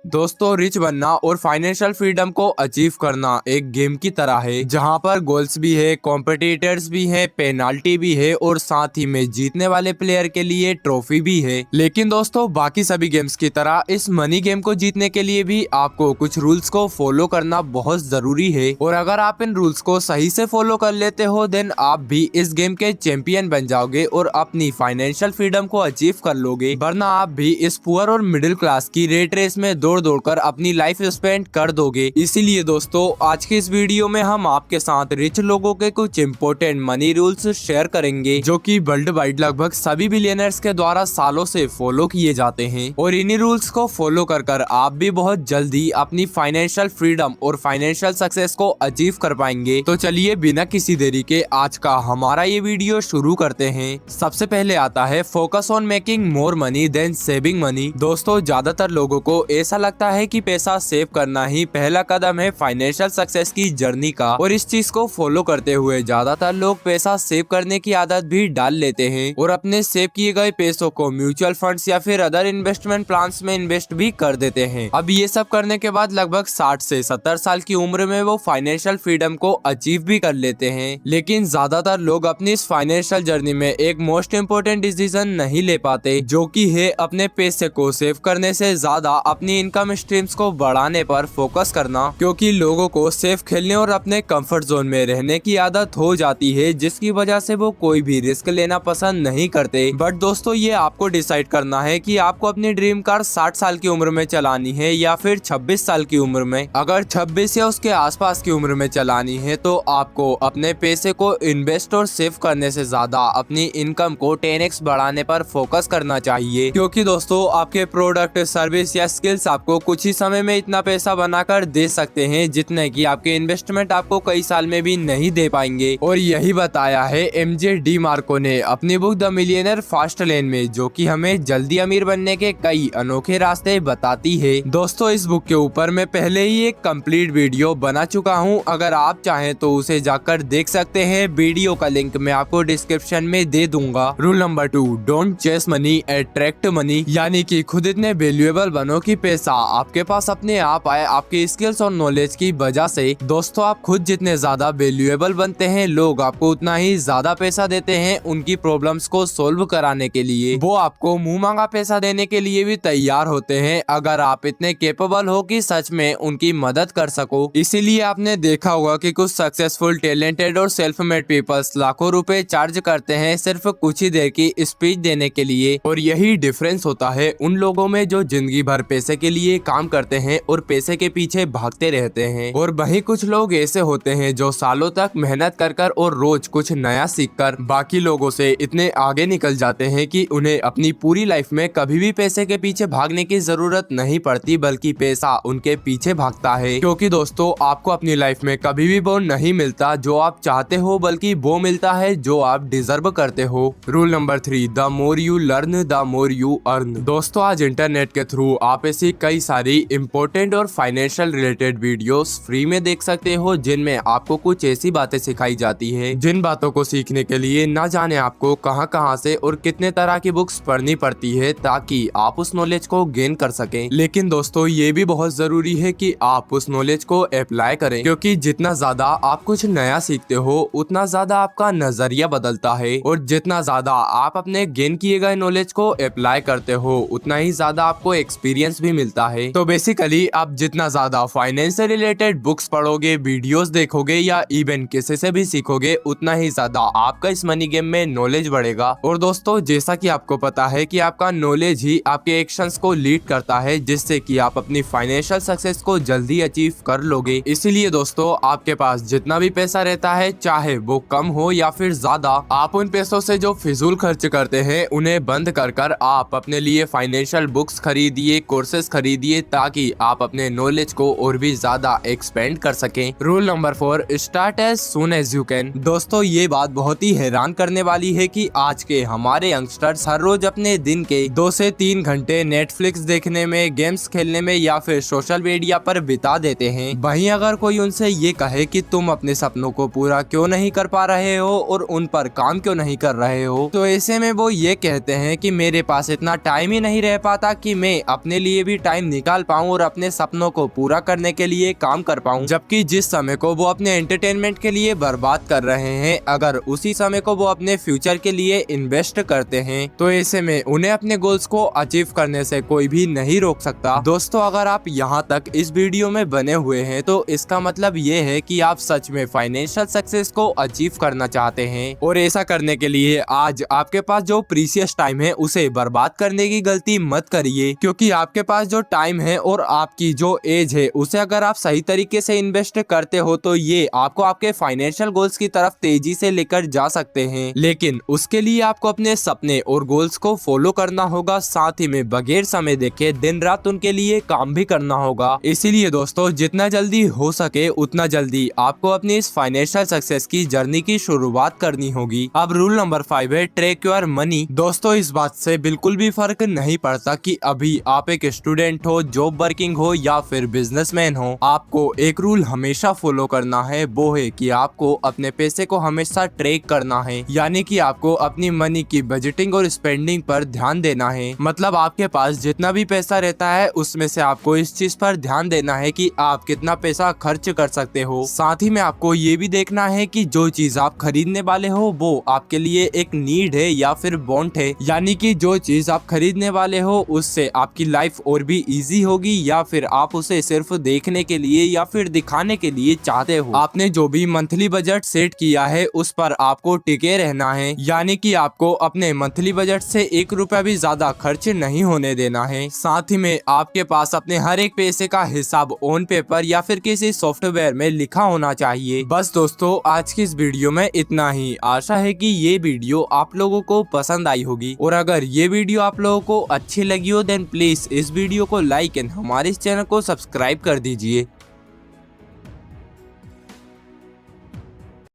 दोस्तों, रिच बनना और फाइनेंशियल फ्रीडम को अचीव करना एक गेम की तरह है जहां पर गोल्स भी है, कॉम्पिटिटर्स भी है, पेनाल्टी भी है और साथ ही में जीतने वाले प्लेयर के लिए ट्रॉफी भी है। लेकिन दोस्तों, बाकी सभी गेम्स की तरह इस मनी गेम को जीतने के लिए भी आपको कुछ रूल्स को फॉलो करना बहुत जरूरी है और अगर आप इन रूल्स को सही से फॉलो कर लेते हो देन आप भी इस गेम के चैंपियन बन जाओगे और अपनी फाइनेंशियल फ्रीडम को अचीव कर लोगे, वरना आप भी इस पुअर और मिडिल क्लास की रेट रेस में दौड़ अपनी लाइफ स्पेंड कर दोगे। इसीलिए दोस्तों, आज के इस वीडियो में हम आपके साथ रिच लोगों के कुछ इंपोर्टेंट मनी रूल्स शेयर करेंगे जो कि वर्ल्ड वाइड लगभग सभी बिलियनर्स के द्वारा सालों से फॉलो किए जाते हैं और इन्हीं रूल्स को फॉलो कर आप भी बहुत जल्दी अपनी फाइनेंशियल फ्रीडम और फाइनेंशियल सक्सेस को अचीव कर पाएंगे। तो चलिए बिना किसी देरी के आज का हमारा ये वीडियो शुरू करते हैं। सबसे पहले आता है focus on making more money than saving money. दोस्तों, ज्यादातर लोगों को ऐसा लगता है कि पैसा सेव करना ही पहला कदम है फाइनेंशियल सक्सेस की जर्नी का और इस चीज को फॉलो करते हुए ज्यादातर लोग पैसा सेव करने की आदत भी डाल लेते हैं और अपने सेव किए गए पैसों को म्यूचुअल फंड्स या फिर अदर इन्वेस्टमेंट प्लान्स में इन्वेस्ट भी कर देते हैं। अब ये सब करने के बाद लगभग 60 से 70 साल की उम्र में वो फाइनेंशियल फ्रीडम को अचीव भी कर लेते हैं। लेकिन ज्यादातर लोग अपनी इस फाइनेंशियल जर्नी में एक मोस्ट इम्पोर्टेंट डिसीजन नहीं ले पाते, जो कि है अपने पैसे को सेव करने से ज्यादा अपनी इनकम स्ट्रीम्स को बढ़ाने पर फोकस करना, क्योंकि लोगों को सेफ खेलने और अपने कंफर्ट जोन में रहने की आदत हो जाती है जिसकी वजह से वो कोई भी रिस्क लेना पसंद नहीं करते। बट दोस्तों, ये आपको डिसाइड करना है कि आपको अपनी ड्रीम कार 60 साल की उम्र में चलानी है या फिर 26 साल की उम्र में। अगर 26 या उसके आसपास की उम्र में चलानी है तो आपको अपने पैसे को इन्वेस्ट और सेव करने से ज्यादा अपनी इनकम को 10x बढ़ाने पर फोकस करना चाहिए, क्योंकि दोस्तों आपके प्रोडक्ट, सर्विस या स्किल्स आपको कुछ ही समय में इतना पैसा बनाकर दे सकते हैं जितने की आपके इन्वेस्टमेंट आपको कई साल में भी नहीं दे पाएंगे। और यही बताया है एमजे डी मार्को ने अपनी book the millionaire fast lane में, जो कि हमें जल्दी अमीर बनने के कई अनोखे रास्ते बताती है। दोस्तों, इस बुक के ऊपर मैं पहले ही एक कंप्लीट वीडियो बना चुका हूँ, अगर आप चाहें तो उसे जाकर देख सकते हैं। वीडियो का लिंक मैं आपको डिस्क्रिप्शन में दे दूंगा। Rule number 2, don't chase money, attract money, यानी कि खुद इतने वैल्यूएबल बनो कि पैसा आपके पास अपने आप आए आपके स्किल्स और नॉलेज की वजह से। दोस्तों, आप खुद जितने ज्यादा वैल्यूएबल बनते हैं, लोग आपको उतना ही ज्यादा पैसा देते हैं उनकी प्रॉब्लम्स को सोल्व कराने के लिए। वो आपको मुंह मांगा पैसा देने के लिए भी तैयार होते हैं अगर आप इतने केपेबल हो कि सच में उनकी मदद कर सको। इसीलिए आपने देखा होगा कि कुछ सक्सेसफुल, टैलेंटेड और सेल्फ मेड पीपल्स लाखों रुपए चार्ज करते हैं सिर्फ कुछ ही देर की स्पीच देने के लिए। और यही डिफरेंस होता है उन लोगों में जो जिंदगी भर पैसे के लिए काम करते हैं और पैसे के पीछे भागते रहते हैं, और वहीं कुछ लोग ऐसे होते हैं जो सालों तक मेहनत कर और रोज कुछ नया सीखकर बाकी लोगों से इतने आगे निकल जाते हैं कि उन्हें अपनी पूरी लाइफ में कभी भी पैसे के पीछे भागने की जरूरत नहीं पड़ती, बल्कि पैसा उनके पीछे भागता है। क्योंकि दोस्तों, आपको अपनी लाइफ में कभी भी वो नहीं मिलता जो आप चाहते हो, बल्कि वो मिलता है जो आप डिजर्व करते हो। Rule number 3, the more you learn the more you earn. दोस्तों, आज इंटरनेट के थ्रू आप ऐसी कई सारी इम्पोर्टेंट और फाइनेंशियल रिलेटेड वीडियोस फ्री में देख सकते हो जिनमें आपको कुछ ऐसी बातें सिखाई जाती है जिन बातों को सीखने के लिए ना जाने आपको कहां से और कितने तरह की बुक्स पढ़नी पड़ती है ताकि आप उस नॉलेज को गेन कर सकें। लेकिन दोस्तों, ये भी बहुत जरूरी है कि आप उस नॉलेज को अप्लाई करें, क्योंकि जितना ज्यादा आप कुछ नया सीखते हो उतना ज्यादा आपका नजरिया बदलता है, और जितना ज्यादा आप अपने गेन किए गए नॉलेज को अप्लाई करते हो उतना ही ज्यादा आपको एक्सपीरियंस भी मिलता है। तो बेसिकली आप जितना ज्यादा फाइनेंस से रिलेटेड बुक्स पढ़ोगे, वीडियोस देखोगे या इवन किसी से भी सीखोगे, उतना ही ज्यादा आपका इस मनी गेम में नॉलेज बढ़ेगा। और दोस्तों, जैसा कि आपको पता है कि आपका नॉलेज ही आपके एक्शंस को लीड करता है, जिससे कि आप अपनी फाइनेंशियल सक्सेस को जल्दी अचीव कर लोगे। इसीलिए दोस्तों, आपके पास जितना भी पैसा रहता है, चाहे वो कम हो या फिर ज्यादा, आप उन पैसों से जो फिजूल खर्च करते हैं उन्हें बंद कर आप अपने लिए फाइनेंशियल बुक्स खरीदिए, कोर्सेज खरीदिए, ताकि आप अपने नॉलेज को और भी ज्यादा एक्सपेंड कर सकें। Rule number 4, start as soon as you can. दोस्तों, ये बात बहुत ही हैरान करने वाली है कि आज के हमारे यंगस्टर्स हर रोज अपने दिन के 2 से 3 घंटे नेटफ्लिक्स देखने में, गेम्स खेलने में या फिर सोशल मीडिया पर बिता देते हैं। वहीं अगर कोई उनसे ये कहे कि तुम अपने सपनों को पूरा क्यों नहीं कर पा रहे हो और उन पर काम क्यों नहीं कर रहे हो, तो ऐसे में वो ये कहते हैं कि मेरे पास इतना टाइम ही नहीं रह पाता कि मैं अपने लिए भी टाइम निकाल पाऊँ और अपने सपनों को पूरा करने के लिए काम कर पाऊँ। जबकि जिस समय को वो अपने एंटरटेनमेंट के लिए बर्बाद कर रहे हैं, अगर उसी समय को वो अपने फ्यूचर के लिए इन्वेस्ट करते हैं तो ऐसे में उन्हें अपने गोल्स को अचीव करने से कोई भी नहीं रोक सकता। दोस्तों, अगर आप यहाँ तक इस वीडियो में बने हुए हैं तो इसका मतलब ये है कि आप सच में फाइनेंशियल सक्सेस को अचीव करना चाहते हैं, और ऐसा करने के लिए आज आपके पास जो प्रीशियस टाइम है उसे बर्बाद करने की गलती मत करिए, क्योंकि आपके पास जो टाइम है और आपकी जो एज है उसे अगर आप सही तरीके से इन्वेस्ट करते हो तो ये आपको आपके फाइनेंशियल गोल्स की तरफ तेजी से लेकर जा सकते हैं। लेकिन उसके लिए आपको अपने सपने और गोल्स को फॉलो करना होगा, साथ ही में बगैर समय देखे दिन रात उनके लिए काम भी करना होगा। इसीलिए दोस्तों, जितना जल्दी हो सके उतना जल्दी आपको अपनी इस फाइनेंशियल सक्सेस की जर्नी की शुरुआत करनी होगी। अब रूल नंबर 5 है ट्रैक योर मनी। दोस्तों, इस बात से बिल्कुल भी फर्क नहीं पड़ता कि अभी आप एक स्टूडेंट हो, जॉब वर्किंग हो या फिर बिजनेसमैन हो, आपको एक रूल हमेशा फॉलो करना है, वो है कि आपको अपने पैसे को हमेशा ट्रैक करना है। यानी कि आपको अपनी मनी की बजटिंग और स्पेंडिंग पर ध्यान देना है। मतलब आपके पास जितना भी पैसा रहता है उसमें से आपको इस चीज पर ध्यान देना है कि आप कितना पैसा खर्च कर सकते हो। साथ ही में आपको ये भी देखना है कि जो चीज आप खरीदने वाले हो वो आपके लिए एक नीड है या फिर वांट है। यानी कि जो चीज आप खरीदने वाले हो उससे आपकी लाइफ और भी इजी होगी, या फिर आप उसे सिर्फ देखने के लिए या फिर दिखाने के लिए चाहते हो। आपने जो भी मंथली बजट सेट किया है उस पर आपको टिके रहना है। यानी कि आपको अपने मंथली बजट से 1 रुपया भी ज्यादा खर्च नहीं होने देना है। साथ ही में आपके पास अपने हर एक पैसे का हिसाब ऑन पेपर या फिर किसी सॉफ्टवेयर में लिखा होना चाहिए। बस दोस्तों, आज की इस वीडियो में इतना ही। आशा है कि ये वीडियो आप लोगों को पसंद आई होगी, और अगर ये वीडियो आप लोगों को अच्छी लगी हो देन प्लीज इस वीडियो को लाइक एंड हमारे इस चैनल को सब्सक्राइब कर दीजिए।